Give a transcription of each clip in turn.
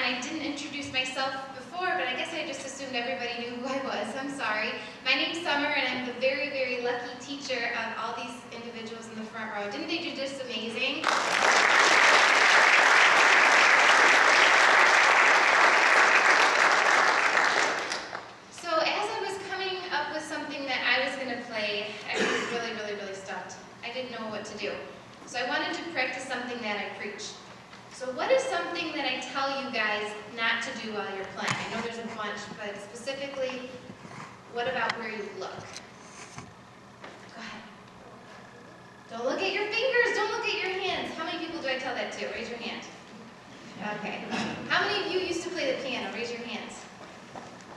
I didn't introduce myself before, but I guess I just assumed everybody knew who I was. I'm sorry. My name's Summer, and I'm the very, very lucky teacher of all these individuals in the front row. Didn't they do just amazing? So as I was coming up with something that I was going to play, I was really, really, really stumped. I didn't know what to do. So I wanted to practice something that I preach. So what is something that I tell you guys not to do while you're playing? I know there's a bunch, but specifically, what about where you look? Go ahead. Don't look at your fingers, don't look at your hands. How many people do I tell that to? Raise your hand. Okay. How many of you used to play the piano? Raise your hands.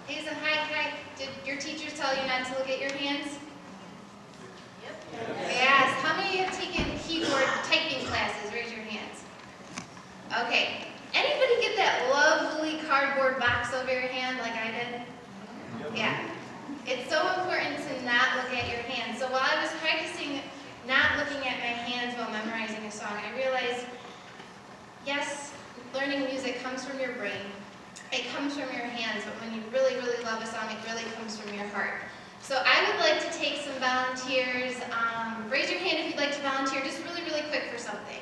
Hey, so hi. Did your teachers tell you not to look at your hands? Yep. Yes. How many have taken keyboard typing classes? Raise your hands. Okay. Anybody get that lovely cardboard box over your hand like I did? Yeah. It's so important to not look at your hands. So while I was practicing not looking at my hands while memorizing a song, I realized, yes, learning music comes from your brain. It comes from your hands, but when you really, really love a song, it really comes from your heart. So I would like to take some volunteers. Raise your hand if you'd like to volunteer, just really, really quick for something.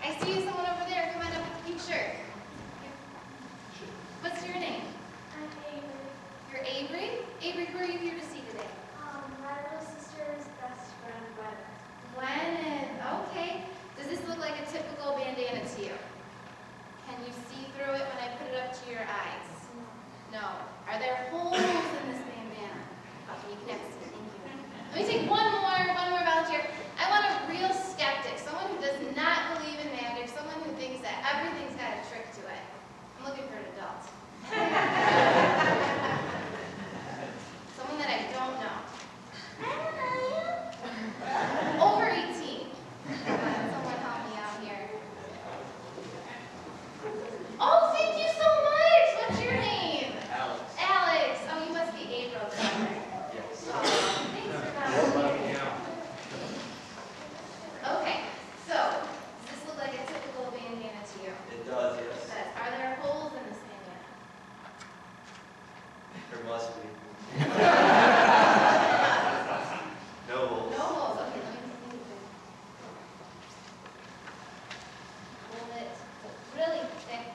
I see someone over there. Come on up with the pink shirt. What's your name? I'm Avery. You're Avery? Avery, who are you here to see today? My little sister's best friend, Gwen. Gwen. Okay. Does this look like a typical bandana to you? Can you see through it when I put it up to your eyes? No. Are there holes in this bandana? Okay, you can have a seat. Thank you. Let me take one more volunteer. I want a real skeptic, someone who does not believe in magic, someone who thinks that everything's got a trick to it. I'm looking for an adult. Someone that I don't know. Over 18. Someone help me out here. Oh, thank you so much. What's your name? Alex. Alex. Oh, you must be April's brother. Yes. Oh, thanks for volunteering. Okay, so does this look like a typical bandana to you? It does, It yes. says, are there holes in this bandana? There must be. No holes. No holes. Okay, let me see. Hold it really thick.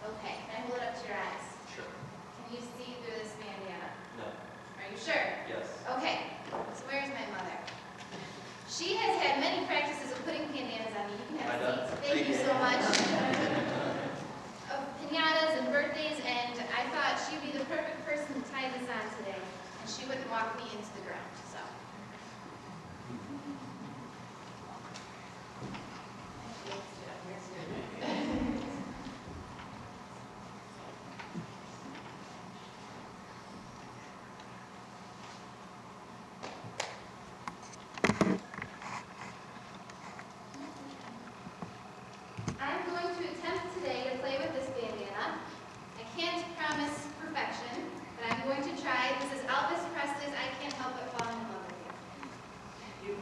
Okay, can I hold it up to your eyes? Sure. Can you see through this bandana? No. Are you sure? Yes. Okay, so where's my mother? She has had many practices of putting bandanas on me. You can have a seat. Thank you so much. Of pinatas and birthdays, and I thought she'd be the perfect person to tie this on today, and she wouldn't walk me into the ground, so. I'm going to attempt today to play with this bandana. I can't promise perfection, but I'm going to try. This is Elvis Presley's I Can't Help But Fall in Love with You.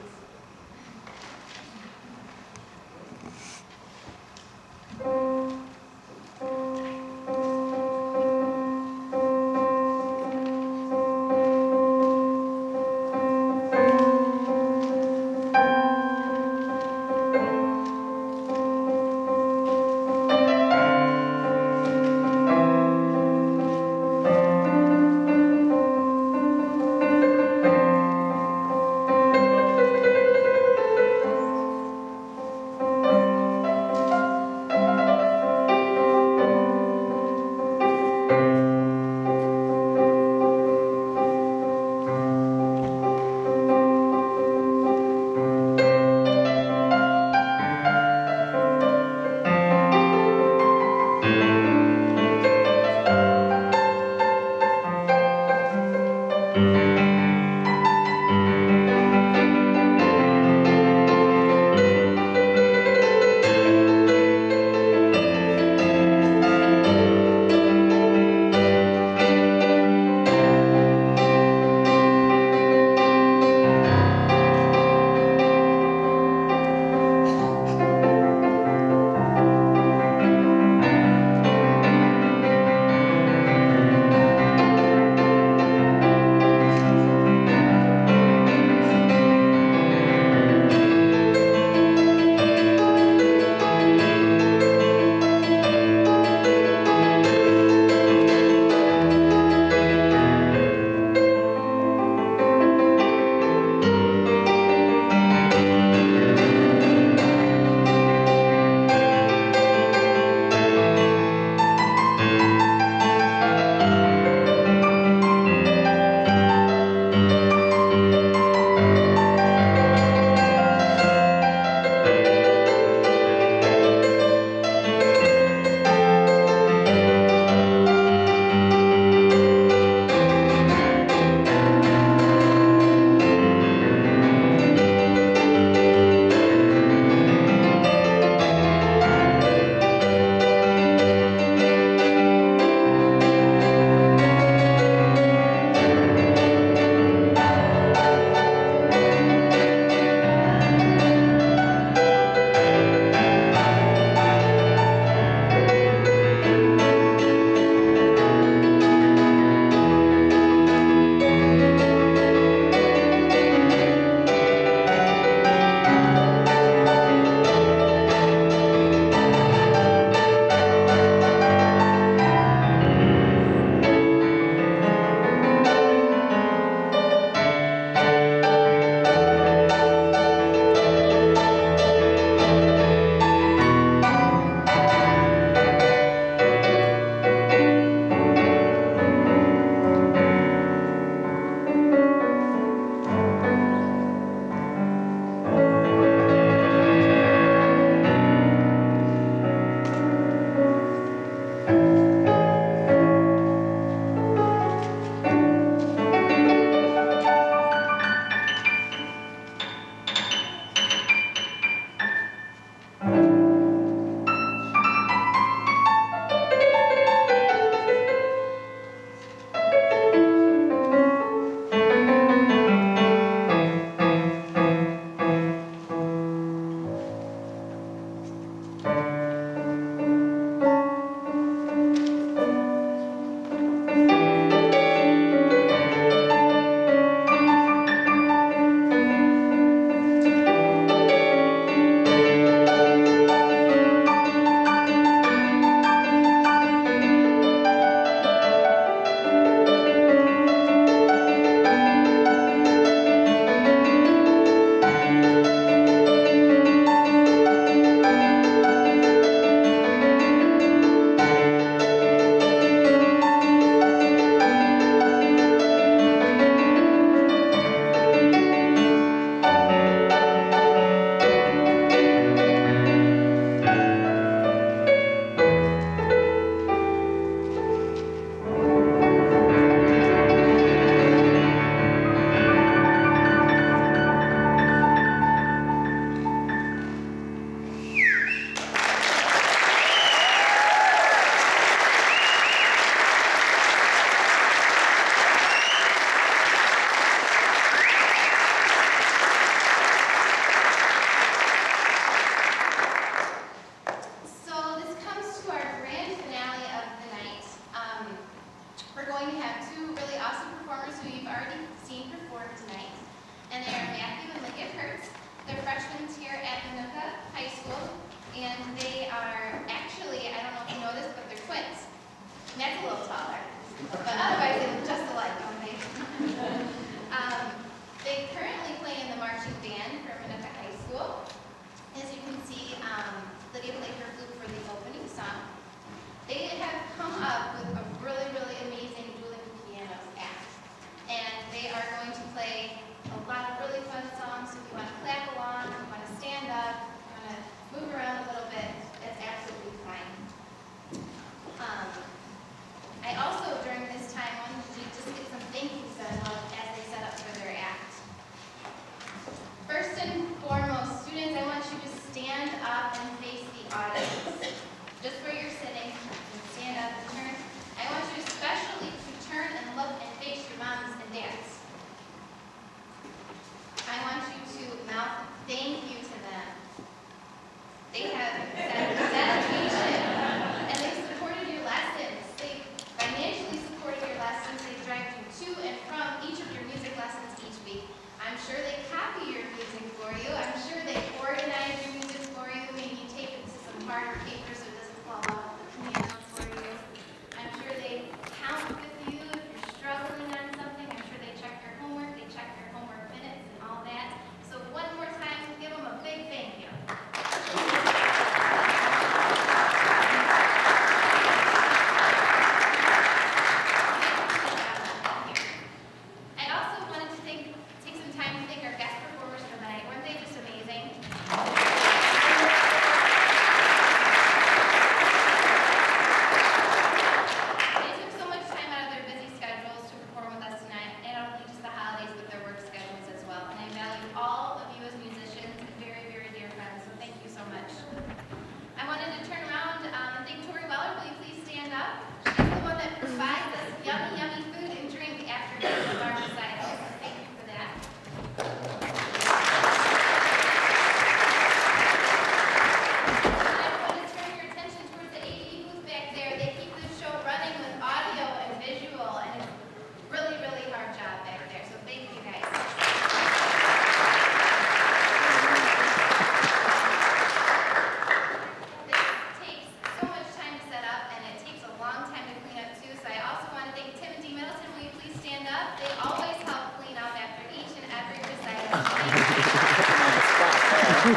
I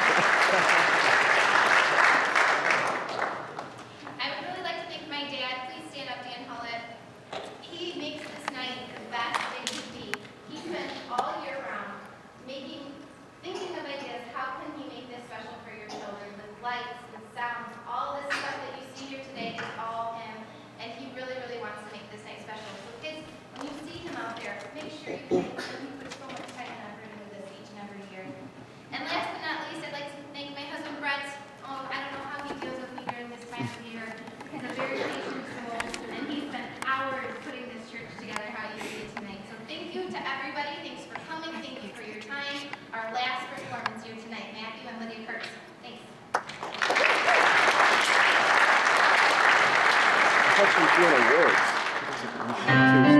would really like to thank my dad. Please stand up, Dan Hullett. He makes this night the best it could be. He spent all year round thinking of ideas. How can he make this special for your children with lights, with sounds, all this stuff that you see here today is all him. And he really, really wants to make this night special. So kids, when you see him out there, make sure you thank him. He puts so much time and effort into this each and every year. And last but not least, I'd like to thank my husband Brett. I don't know how he deals with me during this time of year. He's a very patient soul, and he spent hours putting this church together how you see it tonight. So thank you to everybody. Thanks for coming. Thank you for your time. Our last performance here tonight, Matthew and Lydia Kurtz. Thanks. It's actually doing awards.